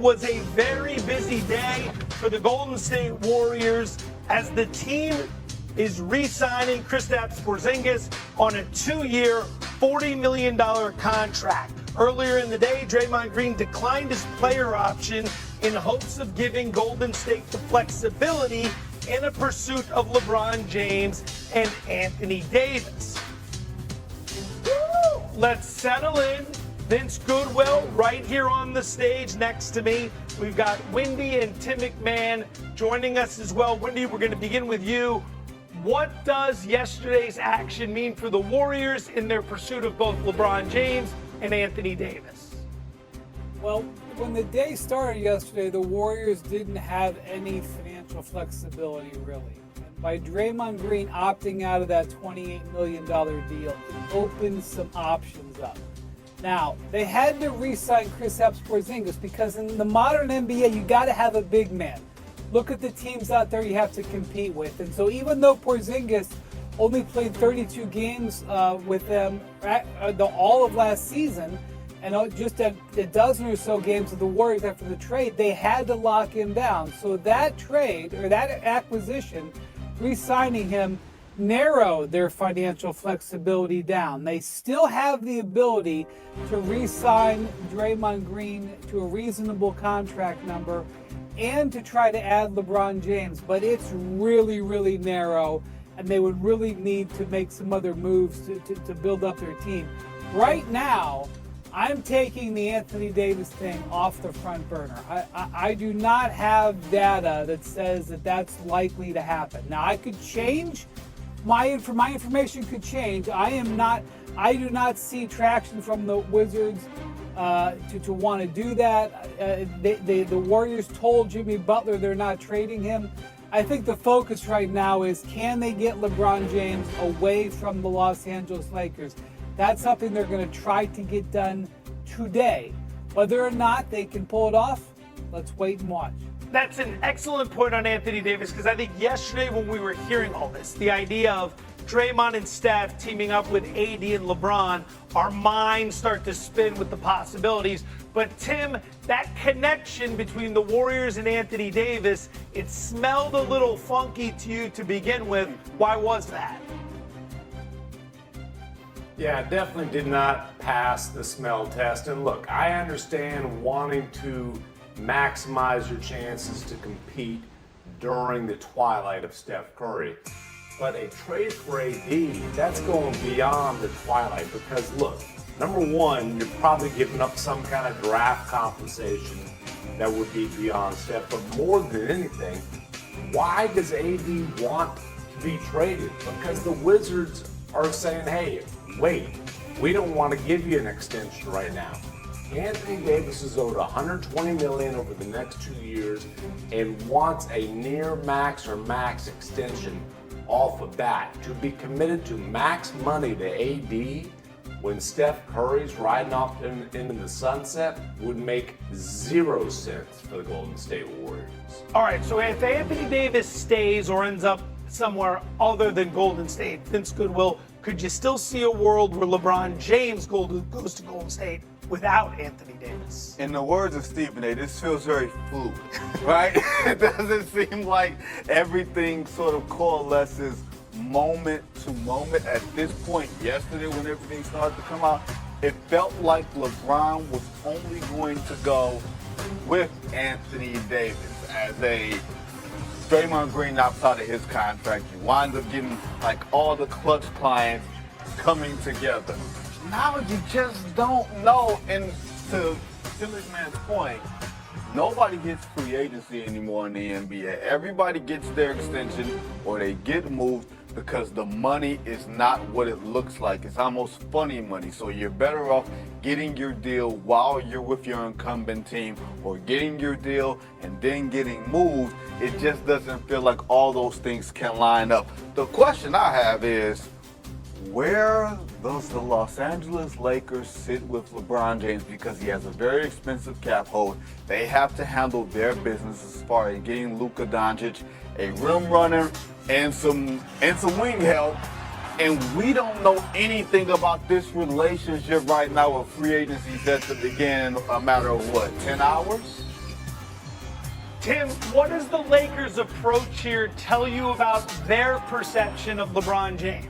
was a very busy day for the Golden State Warriors as the team is re-signing Kristaps Porzingis on a 2-year, $40 million contract. Earlier in the day, Draymond Green declined his player option in hopes of giving Golden State the flexibility in a pursuit of LeBron James and Anthony Davis. Let's settle in. Vince Goodwill right here on the stage next to me. We've got Wendy and Tim McMahon joining us as well. Wendy, we're going to begin with you. What does yesterday's action mean for the Warriors in their pursuit of both LeBron James and Anthony Davis? Well, when the day started yesterday, the Warriors didn't have any financial flexibility, really. And by Draymond Green opting out of that $28 million deal, it opened some options up. Now, they had to re-sign Kristaps Porzingis because in the modern NBA, you got to have a big man. Look at the teams out there you have to compete with. And so even though Porzingis only played 32 games with them all of last season, and just a dozen or so games with the Warriors after the trade, they had to lock him down. So that trade, or that acquisition, re-signing him, narrowed their financial flexibility down. They still have the ability to re-sign Draymond Green to a reasonable contract number and to try to add LeBron James, but it's really, really narrow, and they would really need to make some other moves to build up their team. Right now, I'm taking the Anthony Davis thing off the front burner. I do not have data that says that that's likely to happen. Now, I could change. My information could change. I do not see traction from the Wizards to want to do that. The Warriors told Jimmy Butler they're not trading him. I think the focus right now is, can they get LeBron James away from the Los Angeles Lakers? That's something they're going to try to get done today. Whether or not they can pull it off, let's wait and watch. That's an excellent point on Anthony Davis, because I think yesterday when we were hearing all this, the idea of Draymond and Steph teaming up with AD and LeBron, our minds start to spin with the possibilities. But Tim, that connection between the Warriors and Anthony Davis, it smelled a little funky to you to begin with. Why was that? Yeah, it definitely did not pass the smell test. And look, I understand wanting to maximize your chances to compete during the twilight of Steph Curry. But a trade for AD, that's going beyond the twilight, because look, number one, you're probably giving up some kind of draft compensation that would be beyond Steph. But more than anything, why does AD want to be traded? Because the Wizards are saying, hey, wait, we don't want to give you an extension right now. Anthony Davis is owed $120 million over the next 2 years and wants a near max or max extension off of that. To be committed to max money to AD when Steph Curry's riding off into the sunset would make 0 sense for the Golden State Warriors. All right, so if Anthony Davis stays or ends up somewhere other than Golden State, Vince Goodwill, could you still see a world where LeBron James goes to Golden State without Anthony Davis? In the words of Stephen A., this feels very fluid, right? It doesn't seem like everything sort of coalesces moment to moment. At this point yesterday, when everything started to come out, it felt like LeBron was only going to go with Anthony Davis as a Draymond Green opts out of his contract. You wind up getting like all the clutch clients coming together. Now you just don't know. And to Tim McMahon's point, nobody gets free agency anymore in the NBA. Everybody gets their extension or they get moved because the money is not what it looks like. It's almost funny money. So you're better off getting your deal while you're with your incumbent team, or getting your deal and then getting moved. It just doesn't feel like all those things can line up. The question I have is, where does the Los Angeles Lakers sit with LeBron James? Because he has a very expensive cap hold. They have to handle their business as far as getting Luka Doncic, a rim runner, and some wing help. And we don't know anything about this relationship right now with free agency set to begin in a matter of what, 10 hours? Tim, what does the Lakers' approach here tell you about their perception of LeBron James?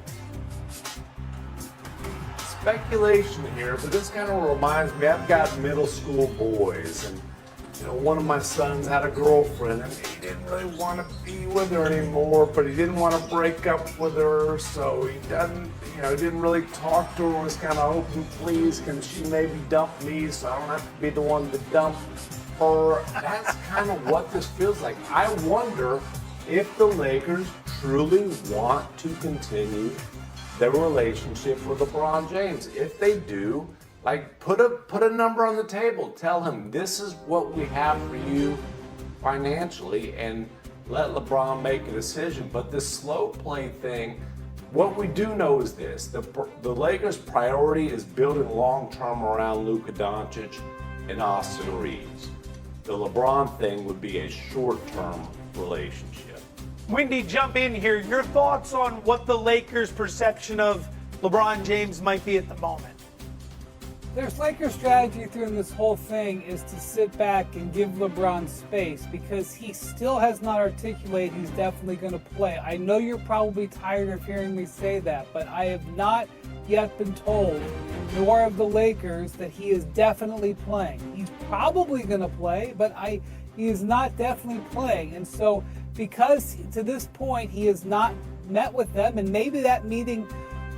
Speculation here, but this kind of reminds me, I've got middle school boys, and one of my sons had a girlfriend, and he didn't really want to be with her anymore, but he didn't want to break up with her, so he didn't really talk to her, was kind of hoping, please, can she maybe dump me so I don't have to be the one to dump her. That's kind of what this feels like. I wonder if the Lakers truly want to continue their relationship with LeBron James. If they do, put a number on the table. Tell him this is what we have for you financially, and let LeBron make a decision. But this slow play thing, what we do know is this: the Lakers' priority is building long-term around Luka Doncic and Austin Reeves. The LeBron thing would be a short-term relationship. Windy, jump in here. Your thoughts on what the Lakers' perception of LeBron James might be at the moment? Their Lakers' strategy through this whole thing is to sit back and give LeBron space because he still has not articulated he's definitely going to play. I know you're probably tired of hearing me say that, but I have not yet been told, nor have the Lakers, that he is definitely playing. He's probably going to play, but he is not definitely playing. And so because to this point he has not met with them, and maybe that meeting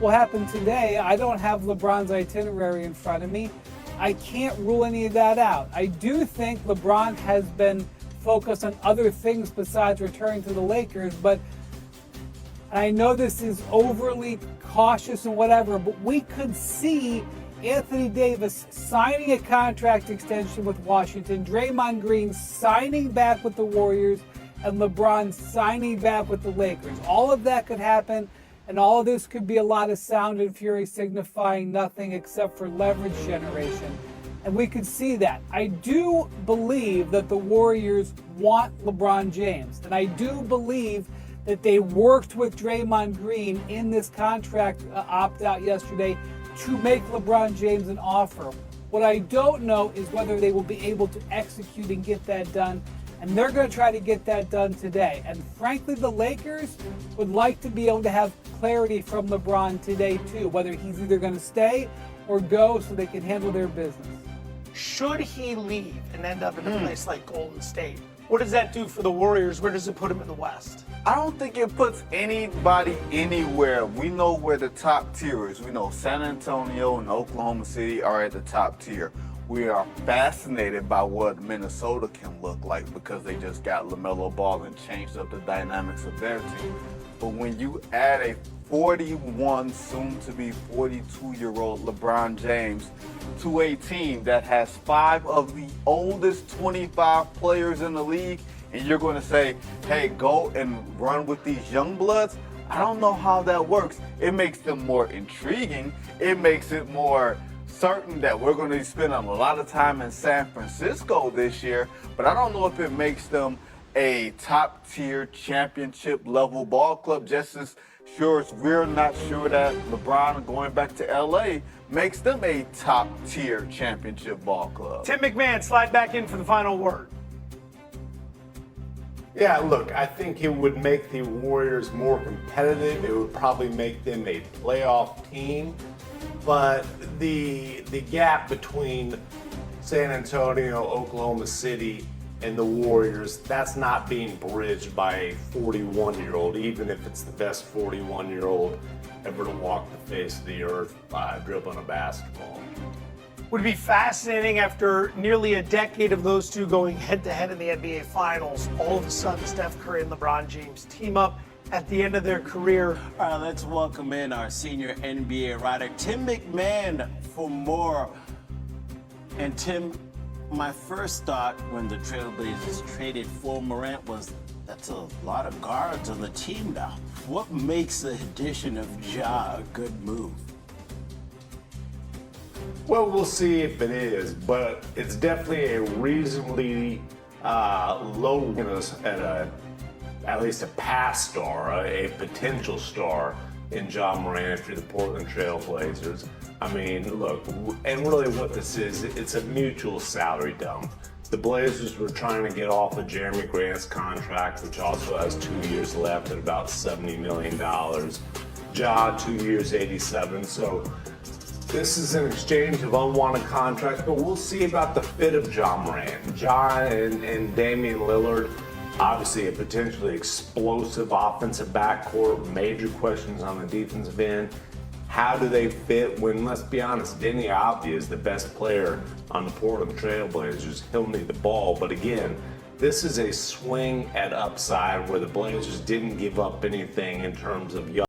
will happen today. I don't have LeBron's itinerary in front of me. I can't rule any of that out. I do think LeBron has been focused on other things besides returning to the Lakers, but I know this is overly cautious and whatever, but we could see Anthony Davis signing a contract extension with Washington, Draymond Green signing back with the Warriors, and LeBron signing back with the Lakers. All of that could happen, and all of this could be a lot of sound and fury signifying nothing except for leverage generation. And we could see that. I do believe that the Warriors want LeBron James, and I do believe that they worked with Draymond Green in this contract opt-out yesterday to make LeBron James an offer. What I don't know is whether they will be able to execute and get that done, and they're going to try to get that done today. And frankly, the Lakers would like to be able to have clarity from LeBron today too, whether he's either going to stay or go so they can handle their business. Should he leave and end up in a place like Golden State, what does that do for the Warriors? Where does it put him in the West? I don't think it puts anybody anywhere. We know where the top tier is. We know San Antonio and Oklahoma City are at the top tier. We are fascinated by what Minnesota can look like because they just got LaMelo Ball and changed up the dynamics of their team. But when you add a 41, soon to be 42-year-old LeBron James to a team that has 5 of the oldest 25 players in the league, and you're going to say, hey, go and run with these young bloods, I don't know how that works. It makes them more intriguing. It makes it more certain that we're going to be spending a lot of time in San Francisco this year, but I don't know if it makes them a top-tier championship-level ball club, just as sure as we're not sure that LeBron going back to LA makes them a top-tier championship ball club. Tim McMahon, slide back in for the final word. Yeah, look, I think it would make the Warriors more competitive. It would probably make them a playoff team. But the gap between San Antonio, Oklahoma City, and the Warriors, that's not being bridged by a 41-year-old, even if it's the best 41-year-old ever to walk the face of the earth by dribbling a basketball. Would be fascinating after nearly a decade of those two going head-to-head in the NBA Finals. All of a sudden, Steph Curry and LeBron James team up at the end of their career. All right, let's welcome in our senior NBA writer, Tim McMahon, for more. And Tim, my first thought when the Trailblazers traded for Morant was that's a lot of guards on the team now. What makes the addition of Ja a good move? Well, we'll see if it is, but it's definitely a reasonably low, at least a past star, a potential star in Ja Morant for the Portland Trailblazers. I mean, look, and really what this is, it's a mutual salary dump. The Blazers were trying to get off of Jeremy Grant's contract, which also has 2 years left at about $70 million. Ja, 2 years, 87. So this is an exchange of unwanted contracts, but we'll see about the fit of Ja Morant. Ja and Damian Lillard, obviously a potentially explosive offensive backcourt, major questions on the defensive end. How do they fit when, let's be honest, Denny Avdija is the best player on the Portland Trailblazers. He'll need the ball, but again, this is a swing at upside where the Blazers didn't give up anything in terms of young